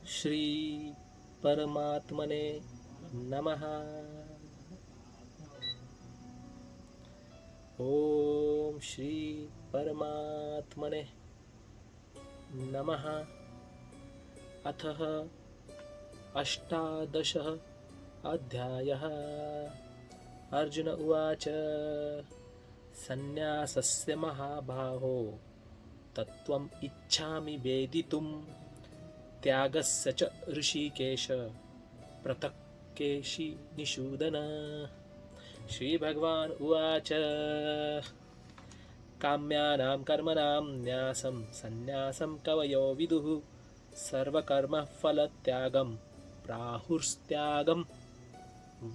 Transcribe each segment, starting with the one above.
श्री परमात्मने नमः। ओम श्री परमात्मने नमः। अथ अष्टादशः अध्यायः। अर्जुन उवाच सन्न्यासस्य महाबाहो तत्त्वम् इच्छामि वेदितुं त्यागस्य च ऋषिकेश पृथक् केशि निषूदन। श्रीभगवान् उवाच काम्यानां कर्मणां न्यासं सन्न्यासं कवयो विदुः सर्वकर्मफलत्यागं प्राहुस्त्यागं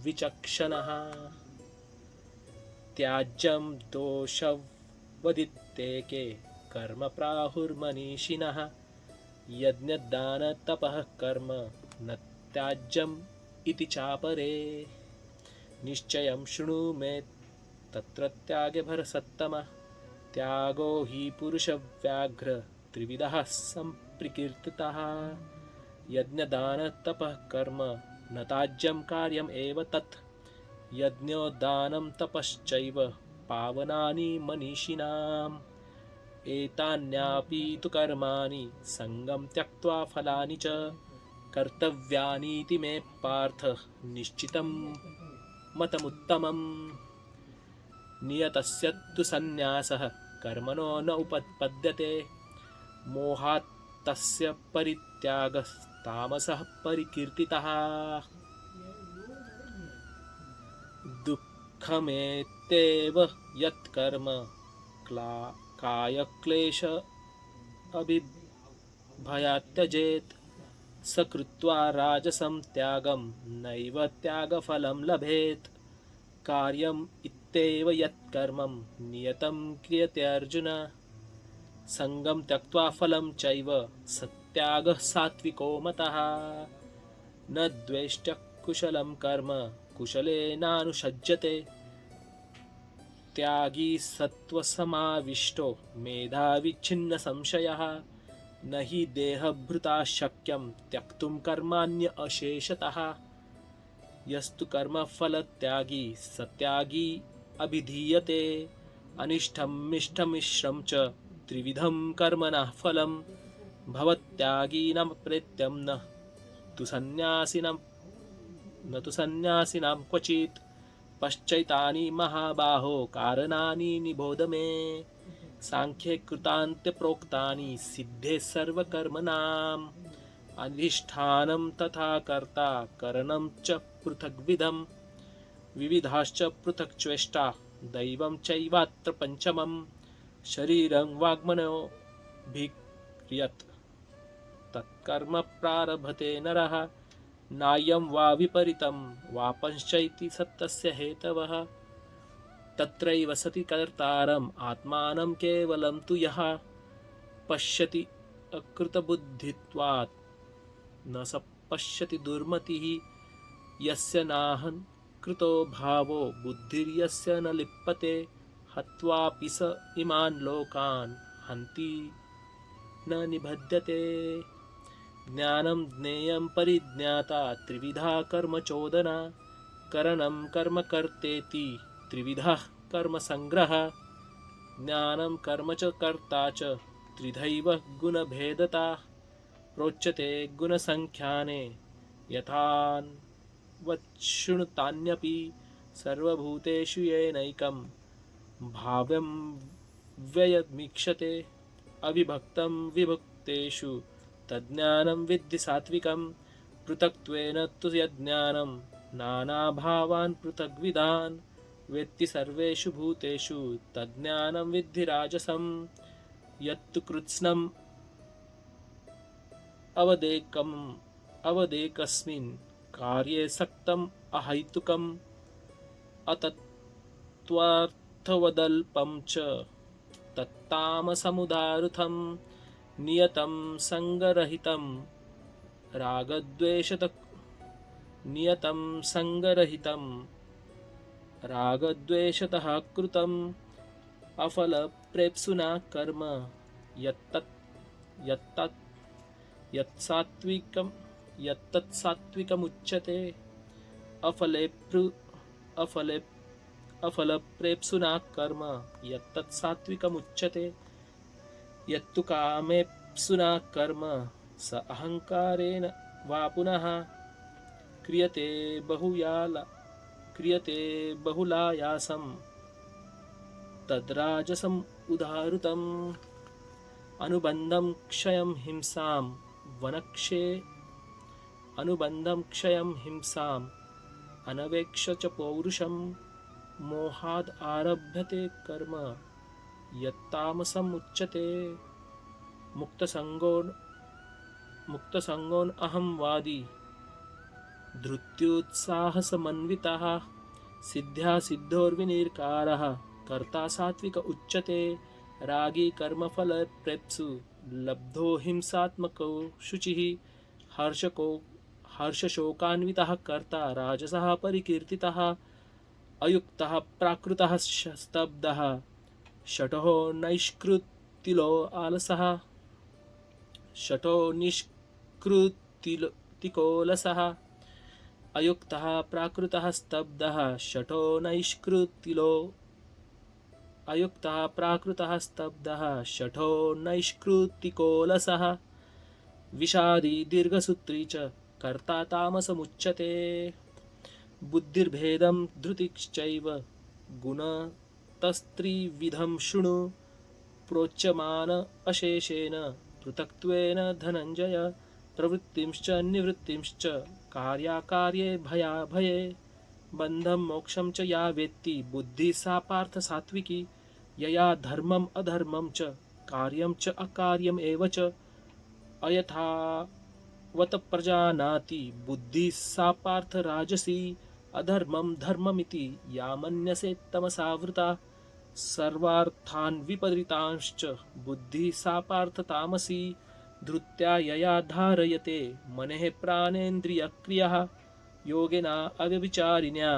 विचक्षणः। त्याज्यं दोषवदित्येके कर्म प्राहुर्मनीषिणः यज्ञदानतपः कर्म न त्याज्यम् इति चापरे। निश्चयं शृणु मे तत्र त्यागे भरसत्तमः त्यागो हि पुरुषव्याघ्र त्रिविधः सम्प्रकीर्तितः यज्ञदानतपः कर्म न त्याज्यं कार्यम् एव तत् यज्ञोदानं तपश्चैव पावनानि मनीषिणाम् एतान्यापि तु कर्माणि सङ्गं त्यक्त्वा फलानि च कर्तव्यानीति मे पार्थ निश्चितं मतमुत्तमम्। नियतस्य तु सन्न्यासः कर्मणो न उपपद्यते मोहात् तस्य परित्यागस्तामसः परिकीर्तितः। दुःखमेत्येव यत्कर्म कायक्लेश अभिभयात् त्यजेत् स कृत्वा राजसं त्यागं नैव त्यागफलं लभेत्। कार्यम् इत्येव यत्कर्मं नियतं क्रियते अर्जुन सङ्गं त्यक्त्वा फलं चैव स त्यागः सात्विको मतः। न द्वेष्ट्य कुशलं कर्म कुशलेनानुषज्यते त्यागी सत्त्वसमाविष्टो मेधावी छिन्न संशयः। न हि देहभृता शक्यं त्यक्तुं कर्माण्य अशेषतः यस्तु कर्मफलत्यागी स त्यागी अभिधीयते। अनिष्टं मिष्टमिश्रं च त्रिविधं कर्मणः फलं भवत्यागी न प्रेत्यं न तु सन्न्यासिनां क्वचित्। पश्चैतानि महाबाहो कारणानि निबोध मे सांख्ये कृतान्ते प्रोक्तानि सिद्धे सर्वकर्मणाम् अधिष्ठानं तथा कर्ता करणं च पृथग्विधं विविधाश्च पृथक् चेष्टा दैवं चैवात्र पञ्चमं शरीरं वाग्मनोभिक्रियत् तत्कर्म प्रारभते नरः नायं वा विपरीतं वा पंश्चैति सत्तस्य हेतवः। तत्रैव सति कर्तारम् आत्मानं केवलं तु यः पश्यति अकृतबुद्धित्वात् न स पश्यति दुर्मतिः यस्य नाहं कृतो भावो बुद्धिर्यस्य न लिप्यते हत्वापि स इमान् लोकान् हन्ति न निबध्यते। ज्ञानं ज्ञेयं परिज्ञाता त्रिविधा कर्मचोदना करणं कर्म कर्तेति त्रिविधः कर्मसङ्ग्रहः। ज्ञानं कर्म च कर्ता च त्रिधैव गुणभेदता प्रोच्यते गुणसङ्ख्याने यथान्वच्छृणुतान्यपि सर्वभूतेषु येनैकं भाव्यं व्ययमीक्षते अविभक्तं विभक्तेषु तज्ज्ञानं विद्धि सात्विकं। पृथक्त्वेन तु यज्ञानं नानाभावान् पृथग्विधान् वेत्ति सर्वेषु भूतेषु तज्ज्ञानं विद्धि राजसं। यत्तु कृत्स्नम् अवदेकस्मिन् कार्ये सक्तम् अहैतुकम् अतत्त्वार्थवदल्पं च तत्तामसमुदाहृतं नियतं सङ्गरहितं रागद्वेषतः कृतम् अफलप्रेप्सुना कर्म यत्सात्विकं यत्तत् सात्विकमुच्यते अफले अफलप्रेप्सुना कर्म यत्तत् सात्विकमुच्यते यत्तु कामेप्सुना कर्म स अहंकारेण वा पुनः क्रियते क्रियते बहुलायासं तद्राजसम् उदाहृतम् अनुबन्धं क्षयं हिंसां वनक्षे अनुबन्धं क्षयं हिंसाम् अनवेक्ष च पौरुषं मोहाद् आरभ्यते कर्म यत्तामसम् उच्यते मुक्तसङ्गोन् अहंवादी धृत्युत्साहसमन्वितः सिद्ध्या सिद्धोर्विनिर्कारः कर्ता सात्विक उच्यते रागी कर्मफलप्रेप्सु लब्धो हिंसात्मको शुचिः हर्षशोकान्वितः कर्ता राजसः परिकीर्तितः अयुक्तः प्राकृतः स्तब्धः शठो नैष्कृतिलो आलसः शठो निष्कृतिकोलसः अयुक्तः प्राकृतः स्तब्धः शठो नैष्कृतिलो अयुक्तः प्राकृतः स्तब्धः शठो नैष्कृतिकोलसः विषादी दीर्घसूत्री च कर्ता तामसमुच्यते बुद्धिर्भेदं धृतिश्चैव गुणतस्त्रिविधं शृणु प्रोच्यमान अशेषेण पृथक्त्वेन धनञ्जय प्रवृत्तिंश्च निवृत्तिंश्च कार्याकार्ये भयाभये बन्धं मोक्षं च या वेत्ति बुद्धिः सा पार्थ सात्विकी यया धर्मम् अधर्मं च कार्यं च अकार्यम् एव च अयथावत प्रजानाति बुद्धिः सा पार्थ राजसी अधर्मं धर्ममिति या मन्यसे तमसावृता सर्वार्थान् विपरीतांश्च बुद्धिः सा पार्थ तामसी धृत्या यया धारयते मनः प्राणेन्द्रियक्रियः योगेना अव्यभिचारिण्या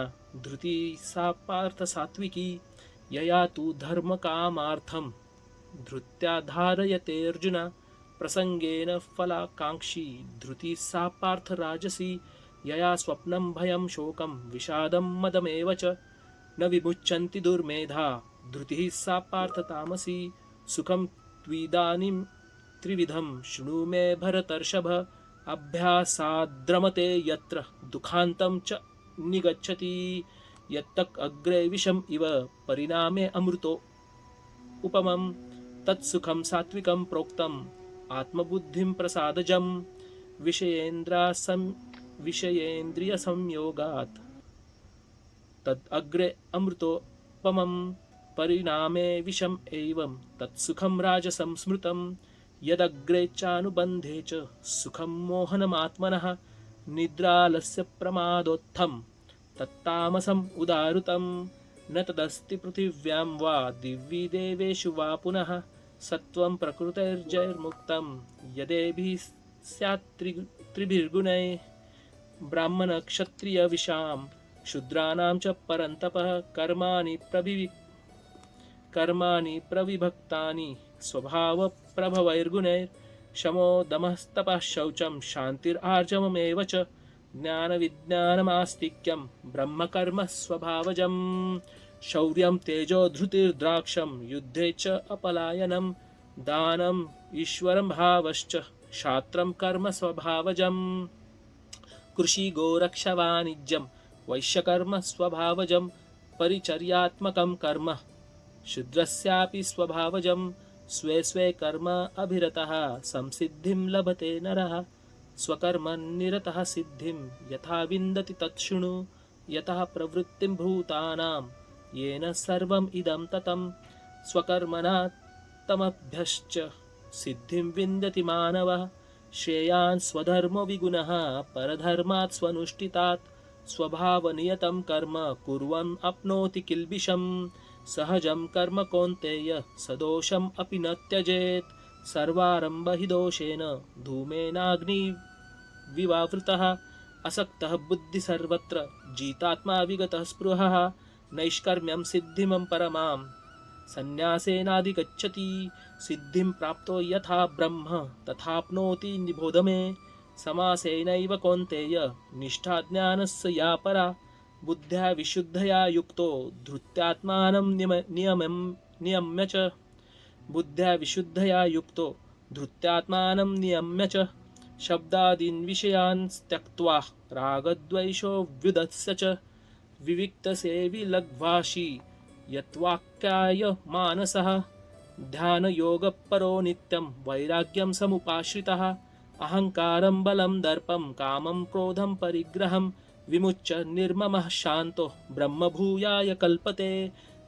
धृतिः सा पार्थ सात्विकी यया तु धर्मकामार्थं धृत्या धारयते अर्जुन प्रसंगेन फलाकांक्षी धृतिः सा पार्थ राजसी यया स्वप्नं भयं शोकं विषादं मदमेव च न विमुच्यन्ति दुर्मेधा धृतिः सा पार्थ तामसी सुखं त्विदानीं त्रिविधं शृणु मे भरतर्षभ अभ्यासाद्रमते यत्र दुःखान्तं च निगच्छति यत्तक् अग्रे विषम् इव परिणामे अमृतो उपमं तत्सुखं सात्विकं प्रोक्तम् आत्मबुद्धिं प्रसादजं विषयेन्द्रियसंयोगात् तद् अग्रे अमृतोपमं परिणामे विषम् एवं तत्सुखं राजसं स्मृतं यदग्रे चानुबन्धे च सुखं मोहनमात्मनः निद्रालस्य प्रमादोत्थं तत्तामसम् उदाहृतं न तदस्ति पृथिव्यां वा दिव्ये देवेषु वा पुनः सत्वं प्रकृतेर्जैर्मुक्तं यदेभिः स्यात् त्रिभिर्गुणैः ब्राह्मणक्षत्रियविषां शूद्राणां च परन्तपः कर्माणि प्रविभक्तानि स्वभावप्रभवैर्गुणैः शमो दमस्तपः शौचं शान्तिरार्जवमेव च ज्ञानविज्ञानमास्तिक्यं ब्रह्मकर्म स्वभावजं शौर्यं तेजो धृतिर्द्राक्षं युद्धे च अपलायनं दानम् ईश्वरं भावश्च क्षात्रं कर्म स्वभावजं कृषि गोरक्षवाणिज्यं वैश्यकर्म स्वभावजं परिचर्यात्मकं कर्म शूद्रस्यापि स्वभावजं स्वे स्वे कर्म अभिरतः संसिद्धिं लभते नरः स्वकर्म निरतः सिद्धिं यथा विन्दति तच्छृणु यतः प्रवृत्तिं भूतानां येन सर्वम् इदं ततं स्वकर्मणा तमभ्यश्च सिद्धिं विन्दति मानवः श्रेयान् स्वधर्मो विगुणः परधर्मात् स्वनुष्ठितात् स्वभावनियतं कर्म कुर्वन् आप्नोति किल्बिषम् सहजं कर्म कौन्तेय सदोषम् अपि न त्यजेत् सर्वारम्भ हि दोषेण धूमेनाग्निविवावृतः असक्तः बुद्धि सर्वत्र जितात्मा विगतः स्पृहः नैष्कर्म्यं सिद्धिं परमां सन्न्यासेनाधिगच्छति सिद्धिं प्राप्तो यथा ब्रह्म तथाप्नोति निबोध मे समासेनैव कौन्तेय निष्ठा ज्ञानस्य या परा बुद्ध्या विशुद्धया युक्तो धृत्यात्मानं नियम्य च बुद्ध्या विशुद्धया युक्तो धृत्यात्मानं नियम्य च शब्दादीन् विषयान् त्यक्त्वा रागद्वेषो व्युदस्य च विविक्तसेवी लघ्वाशी यत्वाक्याय मानसः ध्यानयोगपरो नित्यं वैराग्यं समुपाश्रितः अहङ्कारं बलं दर्पं कामं क्रोधं परिग्रहं विमुच्य निर्ममः शान्तो ब्रह्मभूयाय कल्पते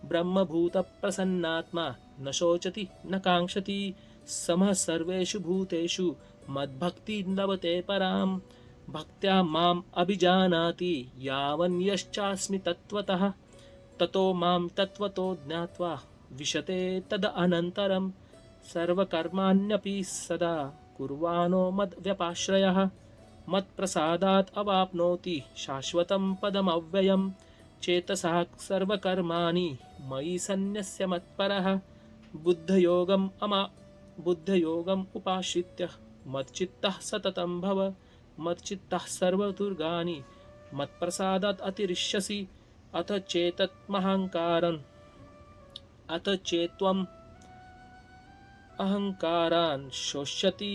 ब्रह्मभूतप्रसन्नात्मा न शोचति न काङ्क्षति समः सर्वेषु भूतेषु मद्भक्तिं लभते परां भक्त्या माम् अभिजानाति यावन्यश्चास्मि तत्त्वतः ततो मां तत्त्वतो ज्ञात्वा विशते तद अनन्तरं सर्वकर्माण्यपि सदा कुर्वाणो मद्व्यपाश्रयः मत्प्रसादात् अवाप्नोति शाश्वतं पदमव्ययं चेतसः सर्वकर्माणि मयि सन्न्यस्य मत्परः बुद्धयोगम् उपाश्रित्य मच्चित्तः सततं भव मच्चित्तः सर्वदुर्गाणि मत्प्रसादात् अतिरिष्यसि अथ चेत्त्वम् अहङ्कारान् शोष्यति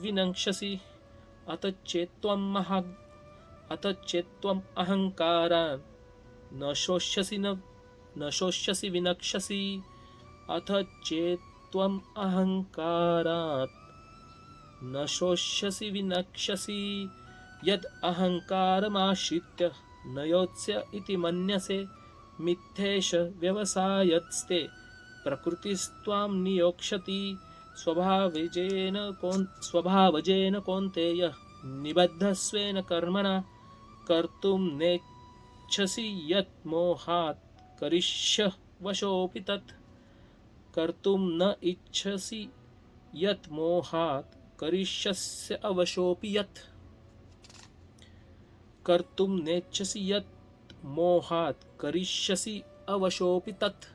विनङ्क्षसि अथ चेत्त्वम् अहङ्कारान् न शोष्यसि विनक्ष्यसि अथ चेत्त्वम् अहङ्कारात् न शोष्यसि विनक्ष्यसि यद् अहङ्कारमाश्रित्य न योत्स्य इति मन्यसे मिथ्येष व्यवसायस्ते प्रकृतिस्त्वां नियोक्ष्यति स्वभावजेन कौन्तेय निबद्धस्वेन कर्मणा कर्तुं नेच्छसि यत् मोहात् करिष्यः वशोऽपि तत् कर्तुं न इच्छसि यत् मोहात् करिष्यस्य अवशोऽपि यत् कर्तुं नेच्छसि यत् मोहात् करिष्यसि अवशोऽपि तत्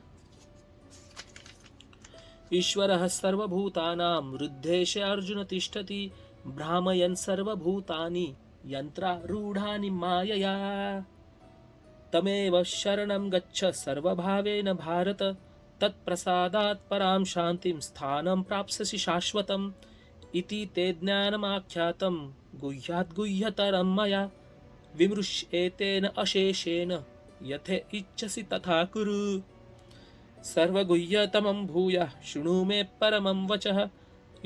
ईश्वरः सर्वभूतानां हृद्देशे अर्जुन तिष्ठति भ्रामयन् सर्वभूतानि यन्त्रारूढानि मायया तमेव शरणं गच्छ सर्वभावेन भारत तत्प्रसादात् परां शान्तिं स्थानं प्राप्स्यसि शाश्वतम् इति ते ज्ञानमाख्यातं गुह्याद्गुह्यतरं मया विमृश्येतेन अशेषेण यथे इच्छसि तथा कुरु सर्वगुह्यतमं भूयः शृणु मे परमं वचः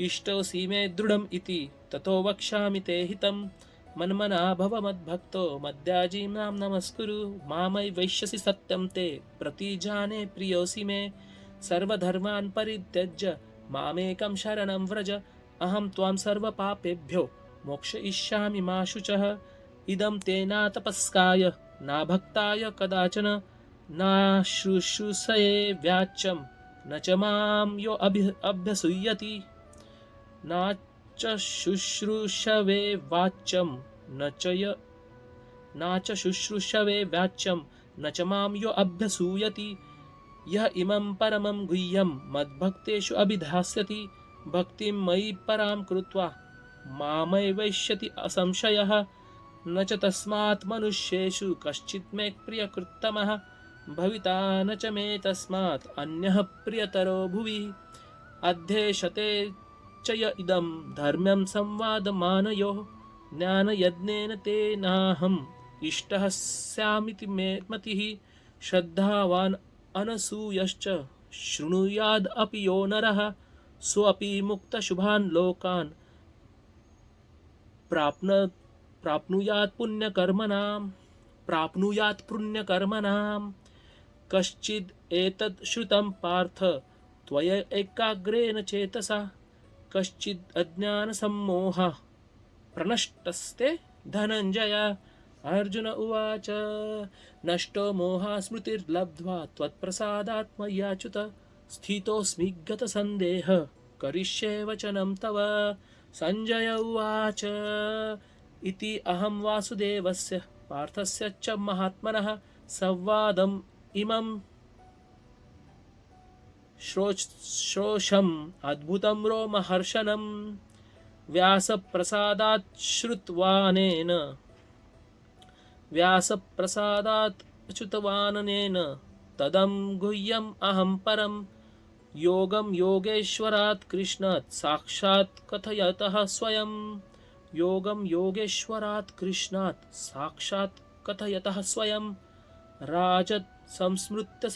इष्टोऽसि मे दृढम् इति ततो वक्ष्यामि ते हितं मन्मना भव मद्भक्तो मद्याजी मां नमस्कुरु मामयि वैश्यसि सत्यं ते प्रतिजाने प्रियोऽसि मे सर्वधर्मान् परित्यज्य मामेकं शरणं व्रज अहं त्वां सर्वपापेभ्यो मोक्षयिष्यामि मा शुचः इदं ते न तपस्काय न भक्ताय कदाचन न शुश्रूषये वाच्यं न च मां यो अभ्यसूयति न च शुश्रूषवे वाच्यं न च शुश्रूषवे वाच्यं न च मां यो अभ्यसूयति यः इमं परमं गुह्यं मद्भक्तेषु अभिधास्यति भक्तिं मयि परां कृत्वा मामय वैष्यति असंशयः न च तस्मात् मनुष्येषु कश्चित् मे प्रियकृत्तमः भविता न च मे तस्मात् अन्यः प्रियतरो भुवि अध्येशते च य इदं धर्म्यं संवादमानयोः ज्ञानयज्ञेन तेनाहम् इष्टः स्यामिति मे मतिः श्रद्धावान् अनसूयश्च शृणुयाद् अपि यो नरः सोऽपि मुक्तशुभान् लोकान् प्राप्नुयात् पुण्यकर्मणाम् कश्चिद् एतत् श्रुतं पार्थ त्वया एकाग्रेण चेतसा कश्चिद् अज्ञानसम्मोहः प्रनष्टस्ते धनञ्जय अर्जुन उवाच नष्टो मोहः स्मृतिर्लब्ध्वा त्वत्प्रसादात् मय्याच्युत स्थितोऽस्मि गतसन्देहः करिष्ये वचनं तव संजय उवाच इति अहं वासुदेवस्य पार्थस्य च महात्मनः संवादम् इमं श्रोषम् अद्भुतं रोमहर्षणं व्यासप्रसादात् श्रुत्वानेन व्यासप्रसादात् अच्युतवाननेन तदं गुह्यम् अहं परं योगं योगेश्वरात् कृष्णात् साक्षात् कथयतः स्वयं योगं योगेश्वरात् कृष्णात् साक्षात् कथयतः स्वयं राजन् संस्मृत्य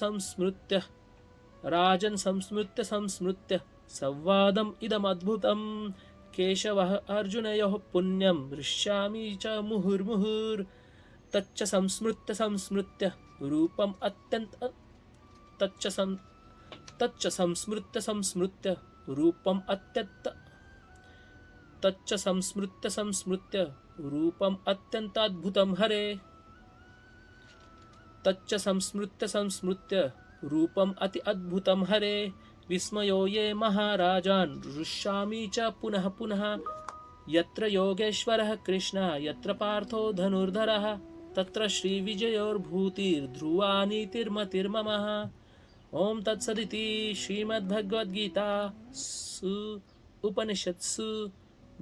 संस्मृत्य संवादम् इदमद्भुतं केशवः अर्जुनयोः पुण्यं हृष्यामि च मुहुर्मुहुर् तच्च संस्मृत्य संस्मृत्य रूपम् तच्च संस्मृत्य संस्मृत्य रूपम् तच्च संस्मृत्य संस्मृत्य रूपम् अत्यन्ताद्भुतं हरे तच्च संस्मृत्य संस्मृत्य रूपम् अति अद्भुतं हरे विस्मयो ये महाराजान् हृष्यामि च पुनः पुनः यत्र योगेश्वरः कृष्णः यत्र पार्थो धनुर्धरः तत्र श्रीविजयोर्भूतिर्ध्रुवा नीतिर्मतिर्ममः ॐ तत्सदिति श्रीमद्भगवद्गीतासु उपनिषत्सु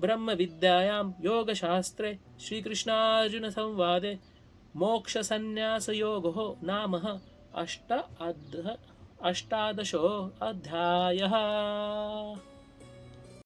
ब्रह्मविद्यायां योगशास्त्रे श्रीकृष्णार्जुनसंवादे मोक्षसन्न्यासयोगो नाम अष्टादशोऽध्यायः।